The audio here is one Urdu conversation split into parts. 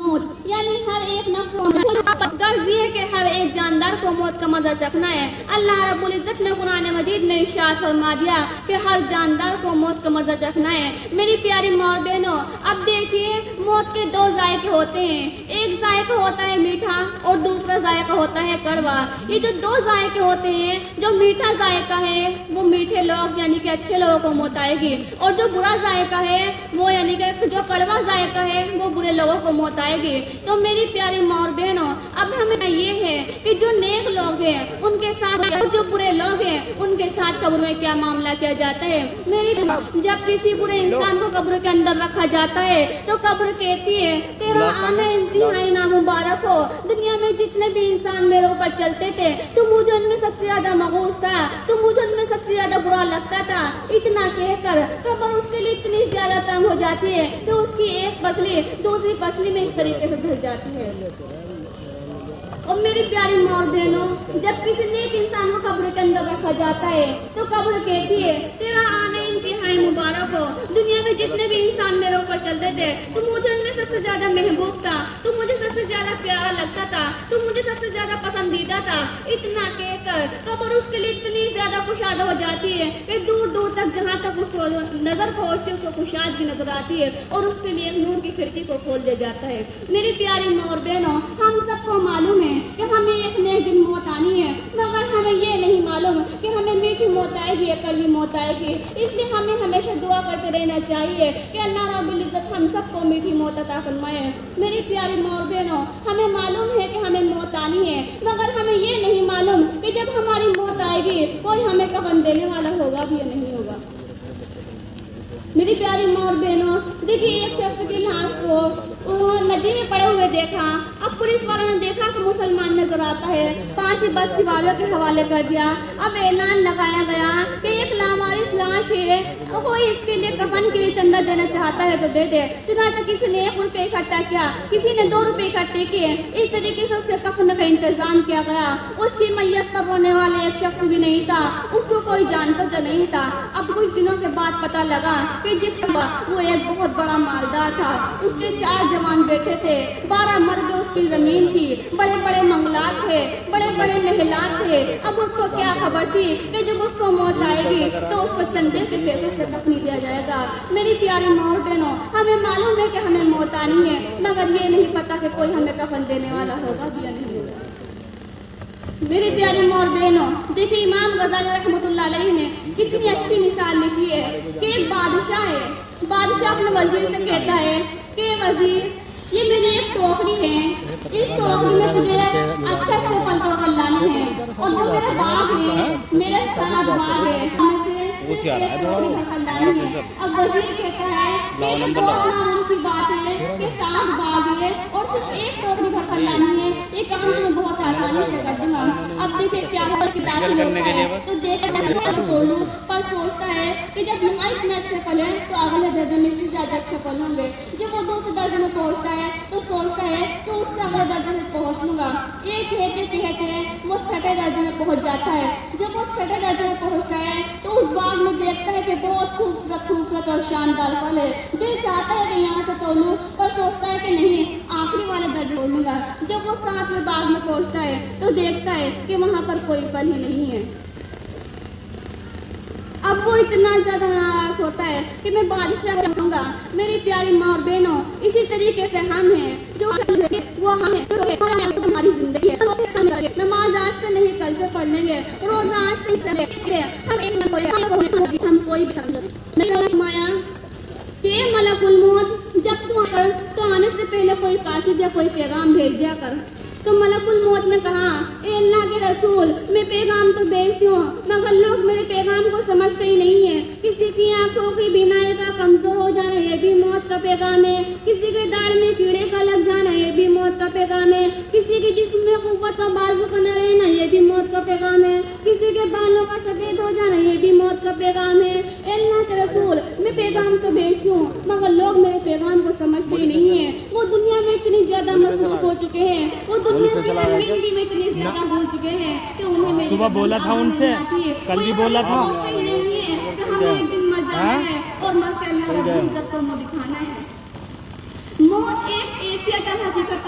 موت یعنی ہر ایک نفس غرض یہ ہے کہ ہر ایک جاندار کو موت کا مزہ چکھنا ہے۔ اللہ رب العزت نے قرآن مجید میں ارشاد فرما دیا کہ ہر جاندار کو موت کا مزہ چکھنا ہے۔ میری پیاری ماں اور بہنوں، اب دیکھیے موت کے دو ذائقے ہوتے ہیں، ایک ذائقہ ہوتا ہے میٹھا اور دوسرا ذائقہ ہوتا ہے کڑوا۔ یہ جو دو ذائقے ہوتے ہیں، جو میٹھا ذائقہ ہے وہ میٹھے لوگ یعنی کہ اچھے لوگوں کو موت آئے گی، اور جو برا ذائقہ ہے وہ یعنی کہ جو کڑوا ذائقہ ہے وہ برے لوگوں کو موت آئے گی۔ تو میری پیاری ماں اور بہنوں، اب ہمیں یہ ہے کہ جو نیک لوگ ہیں ان کے ساتھ اور جو برے لوگ ہیں ان کے ساتھ قبر میں کیا معاملہ کیا جاتا ہے۔ میری جب کسی برے انسان کو قبر کے اندر رکھا جاتا ہے تو قبر کہتی ہے تیرا آنا انتہائی نامبارک ہو، دنیا میں جتنے بھی انسان میرے اوپر چلتے تھے تو مجھے ان میں سب سے زیادہ مغوص تھا، تو مجھے ان میں سب سے زیادہ برا لگتا تھا۔ اتنا کہہ کر قبر اس کے لیے اتنی زیادہ تنگ ہو جاتی ہے کہ اس کی ایک پسلی دوسری پسلی میں اس طریقے سے دھل جاتی ہے۔ اور میری پیاری ماں اور بہنوں، جب کسی نیک انسان کو قبر کے اندر رکھا جاتا ہے تو قبر کہتی ہے تیرا آنا انتہائی مبارک ہو، دنیا میں جتنے بھی انسان میرے اوپر چلتے تھے تو مجھے ان میں سب سے زیادہ محبوب تھا، تو مجھے سب سے زیادہ پیارا لگتا تھا، تو مجھے سب سے زیادہ پسندیدہ تھا۔ اتنا کہہ کر قبر اس کے لیے اتنی زیادہ خوشاد ہو جاتی ہے کہ دور دور تک جہاں تک اس کو نظر پہنچتی اس کو خوشادگی نظر آتی ہے اور اس کے لیے نور کی کھڑکی کو کھول دیا جاتا ہے۔ میری پیاری ماں اور بہنوں، ہم سب کو معلوم ہے کہ ہمیں ایک نئے دن موت آنی ہے، مگر ہمیں یہ نہیں معلوم کہ ہمیں میٹھی موت آئے گی یا کڑوی موت آئے گی۔ اس لیے ہمیں ہمیشہ دعا کرتے رہنا چاہیے کہ اللہ رب العزت ہم سب کو میٹھی موت عطا فرمائے۔ میری پیاری ماں اور بہنوں، ہمیں معلوم ہے کہ ہمیں موت آنی ہے، مگر ہمیں یہ نہیں معلوم کہ جب ہماری موت آئے گی کوئی ہمیں کفن دینے والا ہوگا بھی یا نہیں ہوگا۔ میری پیاری ماں اور بہنوں، دیکھیے ایک شخص کی لاش کو ندی میں پڑے ہوئے دیکھا، اب پولیس والوں نے دیکھا کہ مسلمان نظر آتا ہے، پانچ بستی والوں کے حوالے کر دیا۔ اب اعلان لگایا گیا کہ ایک لاوارث لاش ہے، کوئی اس کے لیے کفن کے لیے چندہ دینا چاہتا ہے تو دے دے۔ چنانچہ کسی نے 1 روپے اکٹھا کیا، کسی نے 2 روپے اکٹھے کیے، اس طریقے سے اس کے کفن کا انتظام کیا گیا۔ اس کی میت پر رونے والے ایک شخص بھی نہیں تھا، اس کو کوئی جانتا جو نہیں تھا۔ اب کچھ دنوں کے بعد پتہ لگا کہ جس وہ ایک بہت بڑا مالدار تھا، اس کے 4 جوان بیٹے تھے، 12 مرد اس کی زمین تھی، بڑے بڑے منگلات تھے، بڑے بڑے محلات تھے۔ اب اس کو کیا خبر تھی کہ جب اس کو موت آئے گی تو اس کو چندے کے پیسے سے کفن دیا جائے گا۔ میری پیاری ماں اور بہنوں، ہمیں معلوم ہے کہ ہمیں موت آنی ہے، مگر یہ نہیں پتا کہ کوئی ہمیں کفن دینے والا ہوگا بھی یا نہیں ہوگا۔ میری پیاری ماں اور بہنوں، دیکھیے امام غزالی رحمۃ اللہ علیہ نے کتنی اچھی مثال لکھی ہے کہ ایک بادشاہ ہے، بادشاہ اپنے وزیر سے کہتا ہے کہ وزیر یہ میری ایک ٹوکری ہے، اس ٹوکری میں تجھے اچھے اچھے پھل توڑ کر لانے ہیں، اور جو میرے باغ ہے، میرے 7 باغ ہے، ان میں سے صرف ایک ٹوکری بھر کر لانی ہے۔ اب وزیر کہتا ہے کہ یہ بہت معمولی سی بات ہے کہ 7 باغ ہے اور صرف ایک ٹوکری بھر کر لانی ہے، یہ کام تو میں بہت آسانی سے کر دوں گا۔ اب دیکھیں کیا کتاب میں ہوتا ہے تو دیکھتا توڑوں پر سوچتا ہے کہ جب یہاں اتنے اچھے پھل ہیں تو اگلے درجے میں اس سے زیادہ اچھے پھل ہوں گے۔ جب وہ دوسرے درجے میں پہنچتا ہے تو سوچتا ہے تو اس سے اگلے درجے میں پہنچ لوں گا۔ یہ کہتے کہتے وہ 6 درجے میں پہنچ جاتا ہے۔ جب وہ 6 درجے میں پہنچتا ہے تو اس باغ میں دیکھتا ہے کہ بہت خوبصورت اور شاندار پھل ہے۔ دل چاہتا ہے کہ یہاں سے توڑوں، پر سوچتا ہے کہ نہیں، آخری والے درجے توڑوں گا۔ جب وہ 7ویں باغ میں پہنچتا ہے تو دیکھتا ہے کہ وہاں پر کوئی پھل ہی نہیں ہے۔ اب وہ اتنا زیادہ ناراض ہوتا ہے کہ میں بادشاہ کہوں گا۔ میری پیاری ماں اور بہنوں، اسی طریقے سے ہم ہیں جو وہ ہم ہیں ہماری زندگی ہے۔ نماز آج سے نہیں کل سے پڑھ لیں گے، روزہ آج سے چلے گے، ہم کوئی نہیں فرمایا کہ ملک الموت جب تو آنے سے پہلے کوئی قاصد یا کوئی پیغام بھیج دیا کر۔ تو ملک الموت نے کہا اے اللہ کے رسول، میں پیغام تو بھیجتی ہوں مگر لوگ میرے پیغام کو سمجھتے ہی نہیں ہیں۔ کسی کی آنکھوں کی بینائی کا کمزور ہو جانا یہ بھی موت کا پیغام ہے، کسی کے داڑھ میں کیڑے کا لگ جانا یہ بھی موت کا پیغام ہے، کسی کے جسم میں قوت و بازو کا نہ رہنا یہ بھی موت کا پیغام ہے، کسی کے بالوں کا سفید ہو جانا یہ بھی موت کا پیغام ہے۔ اے اللہ کے رسول، میں پیغام تو بھیجتی ہوں مگر لوگ میرے پیغام کو سمجھتے ہی نہیں ہیں۔ وہ دنیا میں اتنی زیادہ مصروف ہو چکے ہیں، وہ دنیا کی رنگینی میں اتنی زیادہ بھول چکے ہیں کہ انہیں میری صبح بولا تھا ان سے، کل بھی بولا تھا کہ ہمیں ایک دن مر جانا ہے اور مر کے اللہ رب العزت کو منہ دکھانا ہے۔ موت ایک ایسی اٹل حقیقت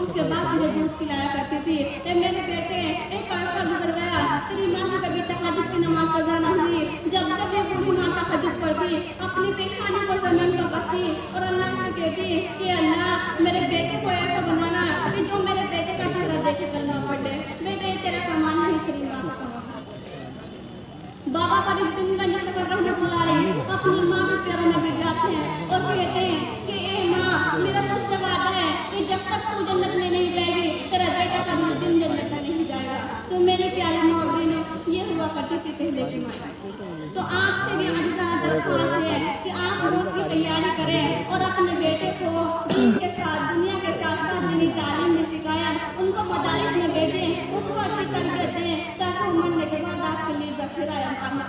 اس کے بعد تجھے دودھ پلایا کرتی تھی. اے میرے بیٹے, ایک عرصہ گزر گیا, تیری ماں کی کبھی تہجد کی نماز قضا نہ ہوئی. جب جب یہ بوڑھی ماں تہجد پڑھتی, اپنی پیشانی کو زمین پر رکھتی اور اللہ سے کہتی کہ اللہ میرے بیٹے کو ایسا بنانا کہ جو میرے بیٹے کا چہرہ دیکھ کر نہ پڑھ لے. بیٹے تیرا کمال نہیں, تیری ماں کا کمال. بابا فرید بن گنج شکر رحمۃ اللہ علیہ اپنی ماں کے پیروں میں گر جاتے ہیں اور کہتے ہیں کہ اے ماں, میرا تجھ سے وعدہ ہے کہ جب تک تو جنت میں نہیں جائے گی, تیرا بیٹا فرید الدین جنت میں نہیں جائے گا. تو میری پیاری ماں اور بہنیں, یہ ہوا کرتی تھی پہلے کی مائیں. تو آپ سے بھی عاجزانہ درخواست ہے کہ آپ موت کی تیاری کریں اور اپنے بیٹے کو دین کے ساتھ, دنیا کے ساتھ ساتھ دینی تعلیم بھی سکھائیں, ان کو مدارس میں بھیجیں, ان کو اچھی تربیت دیں تاکہ وہ مرنے کے بعد آپ کے لیے ذخیرہ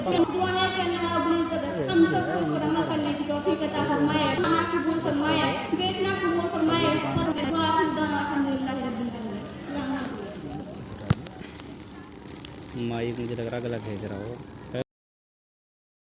دعا ہے کہ اللہ رب العزت ہم سب کو اس پر عمل کرنے کی توفیق عطا فرمائے, ہمیں قبول فرمائے, بیٹنا قبول فرمائے اور الحمدللہ رب العالمین. السلام علیکم. مائک مجھے لگ رہا گلا کھینچ رہا ہو.